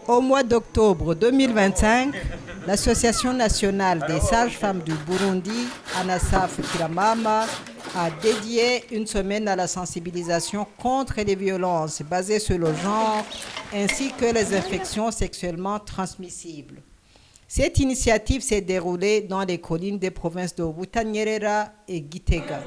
Au mois d'octobre 2025, l'Association nationale des sages-femmes du Burundi, ANASAF Kiramama, a dédié une semaine à la sensibilisation contre les violences basées sur le genre ainsi que les infections sexuellement transmissibles. Cette initiative s'est déroulée dans les collines des provinces de Butanyerera et Gitega.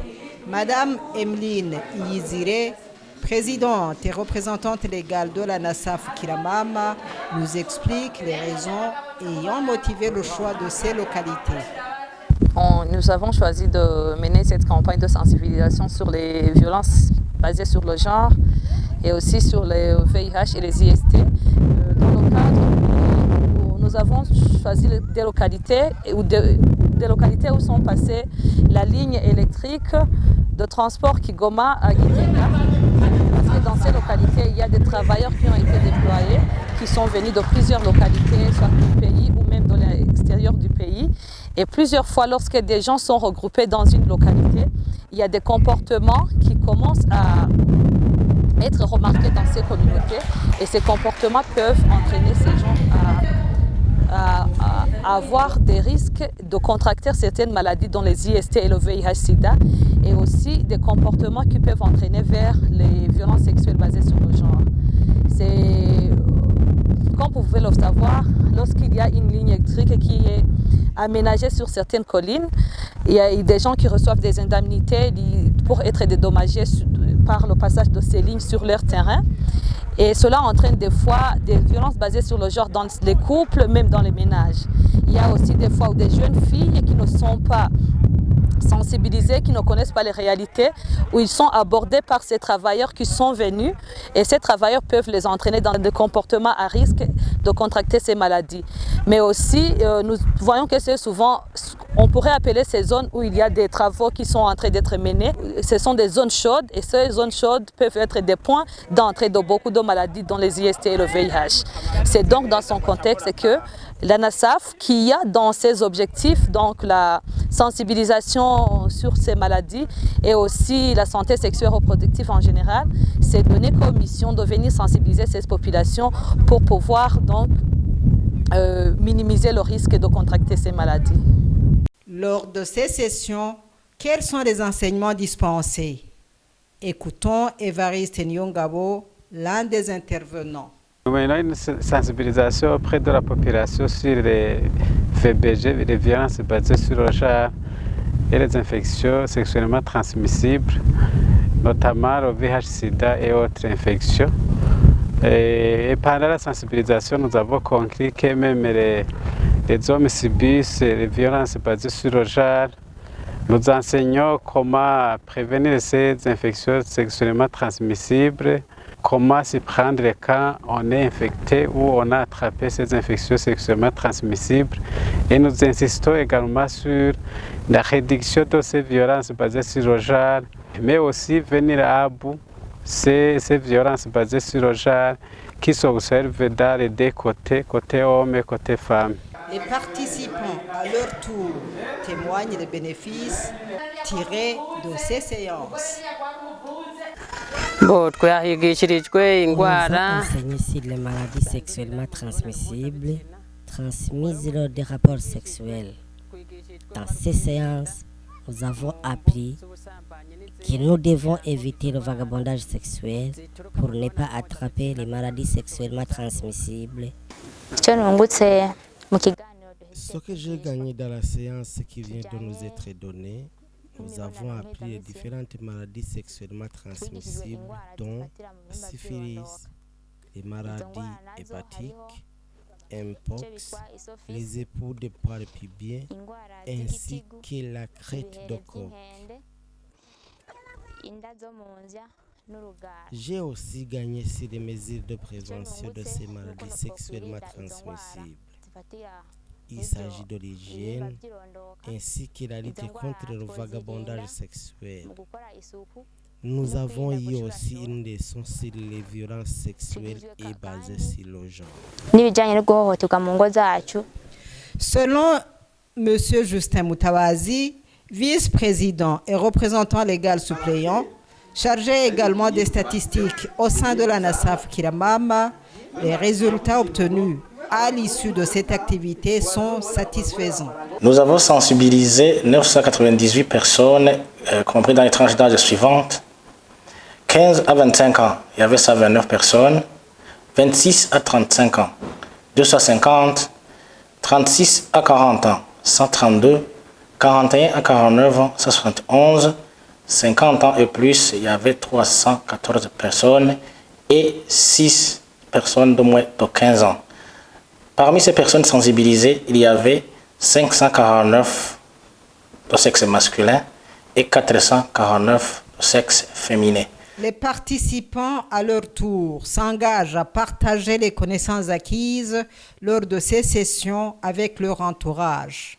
Madame Emeline Iyizire, présidente et représentante légale de la NASAF Kiramama, nous explique les raisons ayant motivé le choix de ces localités. Nous avons choisi de mener cette campagne de sensibilisation sur les violences basées sur le genre et aussi sur les VIH et les IST. Dans le cadre où nous avons choisi des localités où sont passées la ligne électrique de transport Kigoma à Gitega. Parce que dans ces localités, il y a des travailleurs qui ont été déployés, qui sont venus de plusieurs localités, soit du pays ou même de l'extérieur du pays. Et plusieurs fois, lorsque des gens sont regroupés dans une localité, il y a des comportements qui commencent à être remarqués dans ces communautés. Et ces comportements peuvent entraîner ces gens à avoir des risques de contracter certaines maladies dont les IST et le VIH-Sida, et aussi des comportements qui peuvent entraîner vers les violences sexuelles basées sur le genre. Comme vous pouvez le savoir, lorsqu'il y a une ligne électrique qui est aménagée sur certaines collines, il y a des gens qui reçoivent des indemnités pour être dédommagés par le passage de ces lignes sur leur terrain. Et cela entraîne des fois des violences basées sur le genre dans les couples, même dans les ménages. Il y a aussi des fois où des jeunes filles qui ne sont pas sensibilisés, qui ne connaissent pas les réalités, où ils sont abordés par ces travailleurs qui sont venus, et ces travailleurs peuvent les entraîner dans des comportements à risque de contracter ces maladies. Mais aussi, nous voyons que c'est souvent, on pourrait appeler ces zones où il y a des travaux qui sont en train d'être menés, ce sont des zones chaudes, et ces zones chaudes peuvent être des points d'entrée de beaucoup de maladies dont les IST et le VIH. C'est donc dans son contexte que l'ANASAF, qui a dans ses objectifs donc la sensibilisation sur ces maladies et aussi la santé sexuelle et reproductive en général, s'est donné comme mission de venir sensibiliser ces populations pour pouvoir donc minimiser le risque de contracter ces maladies. Lors de ces sessions, quels sont les enseignements dispensés? Écoutons Évariste Nyongabo, l'un des intervenants. Nous menons une sensibilisation auprès de la population sur les VBG, les violences basées sur le genre et les infections sexuellement transmissibles, notamment le VIH-Sida et autres infections. Et pendant la sensibilisation, nous avons compris que même les hommes subissent les violences basées sur le genre. Nous enseignons comment prévenir ces infections sexuellement transmissibles, comment s'y prendre quand on est infecté ou on a attrapé ces infections sexuellement transmissibles. Et nous insistons également sur la réduction de ces violences basées sur le genre, mais aussi venir à bout ces violences basées sur le genre qui s'observent dans les deux côtés, côté homme et côté femme. Les participants, à leur tour, témoignent des bénéfices tirés de ces séances. On nous a enseigné sur les maladies sexuellement transmissibles, transmises lors des rapports sexuels. Dans ces séances, nous avons appris que nous devons éviter le vagabondage sexuel pour ne pas attraper les maladies sexuellement transmissibles. Ce que j'ai gagné dans la séance qui vient de nous être donnée, nous avons appris les différentes maladies sexuellement transmissibles, dont syphilis, les maladies hépatiques, mpox, les époux de poils pubiens, ainsi que la crête de coq. J'ai aussi gagné sur les mesures de prévention de ces maladies sexuellement transmissibles. Il s'agit de l'hygiène ainsi que la lutte contre le vagabondage sexuel. Nous avons eu aussi une leçon sur les violences sexuelles et basées sur le genre. Selon M. Justin Mutawazi, vice-président et représentant légal suppléant, Chargé également des statistiques au sein de l'ANASAF Kiramama, les résultats obtenus à l'issue de cette activité sont satisfaisants. Nous avons sensibilisé 998 personnes, compris dans les tranches d'âge suivantes. 15 à 25 ans, il y avait 129 personnes. 26 à 35 ans, 250. 36 à 40 ans, 132. 41 à 49 ans, 171. 50 ans et plus, il y avait 314 personnes et 6 personnes de moins de 15 ans. Parmi ces personnes sensibilisées, il y avait 549 de sexe masculin et 449 de sexe féminin. Les participants, à leur tour, s'engagent à partager les connaissances acquises lors de ces sessions avec leur entourage.